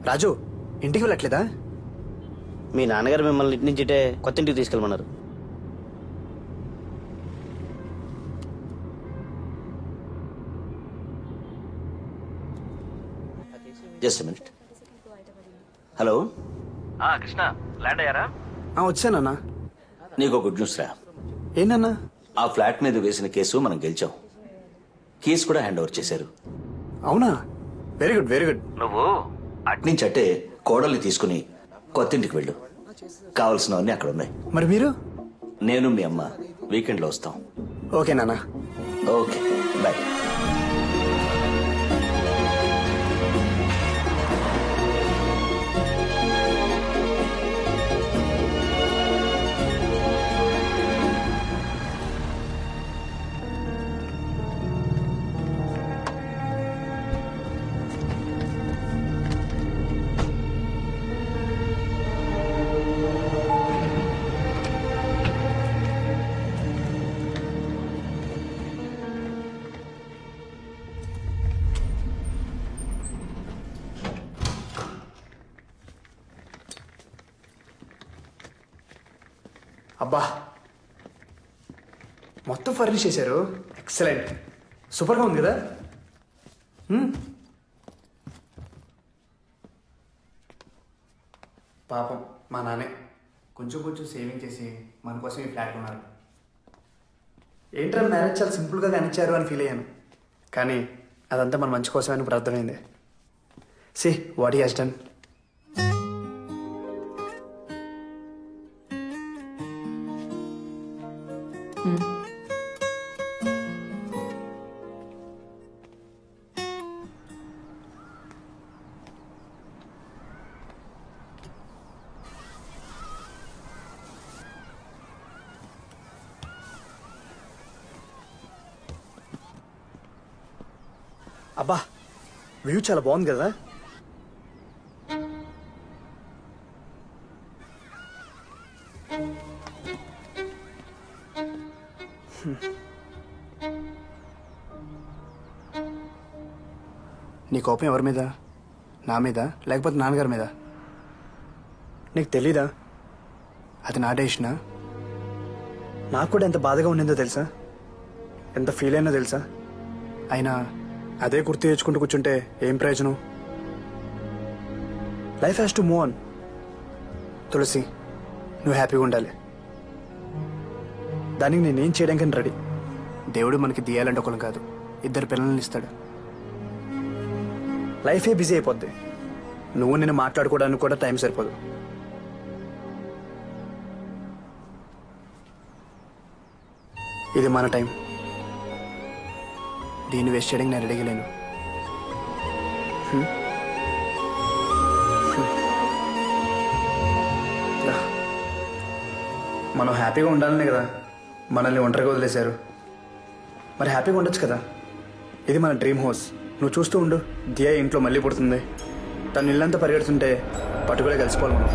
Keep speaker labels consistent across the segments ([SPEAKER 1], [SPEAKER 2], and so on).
[SPEAKER 1] రాజు ఇంటికి వెళ్ళట్లేదా?
[SPEAKER 2] మీ నాన్నగారు మిమ్మల్ని ఇంటి నుంచి కొత్త ఇంటికి తీసుకెళ్ళమన్నారు.
[SPEAKER 3] Just minute. Hello
[SPEAKER 4] Krishna, land అయ్యారా?
[SPEAKER 1] వచ్చానన్నా.
[SPEAKER 3] నీకు గుడ్ న్యూస్ రా.
[SPEAKER 1] ఏంటన్నా?
[SPEAKER 3] ఆ ఫ్లాట్ మీద వేసిన కేసు మనం గెలిచాం. కేసు కూడా హ్యాండ్ ఓవర్ చేశారు.
[SPEAKER 1] అవునా? Very good very good.
[SPEAKER 4] నువ్వు
[SPEAKER 3] అట్నుంచి అట్టే కోడల్ని తీసుకుని కొత్త ఇంటికి వెళ్ళు. కావలసినవన్నీ అక్కడ ఉన్నాయి.
[SPEAKER 1] మరి మీరు?
[SPEAKER 3] నేను మీ అమ్మ వీకెండ్ లో వస్తాం.
[SPEAKER 1] ఓకే నాన్న.
[SPEAKER 3] Okay bye.
[SPEAKER 1] అబ్బా, మొత్తం ఫర్నిష్ చేశారు. ఎక్సలెంట్, సూపర్గా ఉంది కదా. పాపం మా నాన్నే కొంచెం కొంచెం సేవింగ్ చేసి మన కోసం ఈ ఫ్లాట్ కొన్నారు. ఏంట్రా మ్యారేజ్ చాలా సింపుల్గా కానిచ్చారు అని ఫీల్ అయ్యాను, కానీ అదంతా మన మంచి కోసమని ఇప్పుడు అర్థమైంది. See what he has done. అబ్బా, వ్యూ చాలా బాగుంది కదా. నీ కోపం ఎవరి మీద? నా మీద లేకపోతే నాన్నగారి మీద? నీకు తెలీదా అది నా డెసిషనా? నాకు కూడా ఎంత బాధగా ఉండిందో తెలుసా, ఎంత ఫీల్ అయినా తెలుసా. అయినా అదే గుర్తు తెచ్చుకుంటూ కూర్చుంటే ఏం ప్రయోజనం? Life has to move on. Tulsi, నువ్వు హ్యాపీగా ఉండాలి. దానికి నేనేం చేయడానికి రెడీ. దేవుడు మనకి తీయాలంటే ఒకరు కాదు, 2 పిల్లల్ని ఇస్తాడు. లైఫే బిజీ అయిపోద్ది, నువ్వు నేను మాట్లాడుకోవడానికి కూడా టైం సరిపోదు. ఇది మన టైం, దీన్ని వేస్ట్ చేయడానికి నేను రెడీగా లేను. మనం హ్యాపీగా ఉండాలనే కదా మనల్ని ఒంటరిగా వదిలేశారు. మరి హ్యాపీగా ఉండొచ్చు కదా. ఇది మన డ్రీమ్ హౌస్. నువ్వు చూస్తూ ఉండు, దియా ఇంట్లో మళ్ళీ పుడుతుంది. తను ఇల్లంతా పరిగెడుతుంటే పట్టుకునే కలిసిపోవాలి మనం.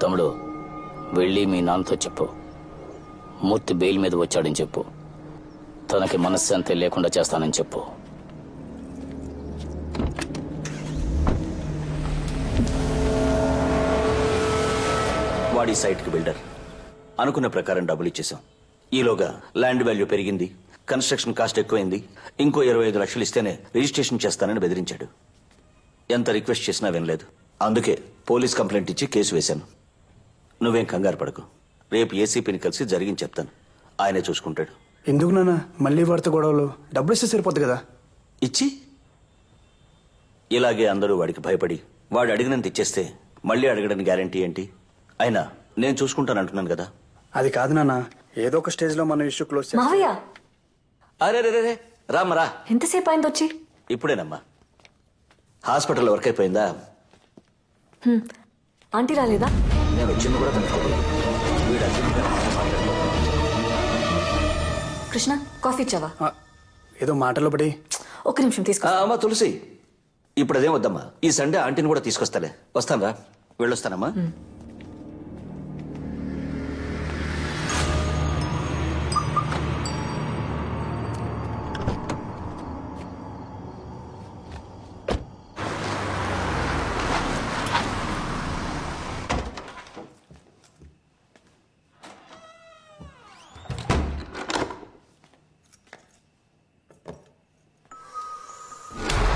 [SPEAKER 5] తమ్ముడు, వెళ్ళి మీ నాన్నతో చెప్పు, మూర్తి బెయిల్ మీద వచ్చాడని చెప్పు. తనకి మనశ్శాంతి లేకుండా చేస్తానని చెప్పు.
[SPEAKER 3] వాడి సైట్కి బిల్డర్. అనుకున్న ప్రకారం డబ్బులు ఇచ్చేసాం. ఈలోగా ల్యాండ్ వాల్యూ పెరిగింది, కన్స్ట్రక్షన్ కాస్ట్ ఎక్కువైంది. ఇంకో 25 లక్షలు ఇస్తేనే రిజిస్ట్రేషన్ చేస్తానని బెదిరించాడు. ఎంత రిక్వెస్ట్ చేసినా వినలేదు. అందుకే పోలీస్ కంప్లైంట్ ఇచ్చి కేసు వేశాను. నువ్వేం కంగారు పడకు, రేపు ఏసీపీని కలిసి జరిగింది చెప్తాను. ఆయనే చూసుకుంటాడు.
[SPEAKER 1] ఎందుకు నాన్న మళ్ళీ వాడితో గొడవలు? డబ్బులు ఇస్తే సరిపోద్ది కదా.
[SPEAKER 3] ఇచ్చి ఇలాగే అందరూ వాడికి భయపడి వాడు అడిగినంత ఇచ్చేస్తే మళ్ళీ అడగడానికి గ్యారంటీ ఏంటి? అయినా నేను చూసుకుంటాను అంటున్నాను కదా.
[SPEAKER 1] అది కాదు నాన్న, ఏదో ఒక స్టేజ్ లో మనం ఇష్యూ క్లోజ్ చేస్తాం.
[SPEAKER 6] మావయ్య
[SPEAKER 3] అరే రే రే రామరా,
[SPEAKER 6] ఎంతసేపు అయింది వచ్చి?
[SPEAKER 3] ఇప్పుడేనమ్మా. హాస్పిటల్ వర్క్ అయిపోయిందా?
[SPEAKER 6] ఆంటీ రాలేదా?
[SPEAKER 3] నేను వచ్చింది కూడా తనుకోలేదు. వీడు అర్జెంట్గా మాట్లాడలేదు.
[SPEAKER 6] కృష్ణ కాఫీ ఇచ్చావా?
[SPEAKER 1] ఏదో మాటలో పడి.
[SPEAKER 6] ఒక్క నిమిషం తీసుకో.
[SPEAKER 3] అమ్మా తులసి, ఇప్పుడు అదేం వద్దమ్మా. ఈ సండే ఆంటీని కూడా తీసుకొస్తాలే. వస్తాను రా, వెళ్ళొస్తానమ్మా.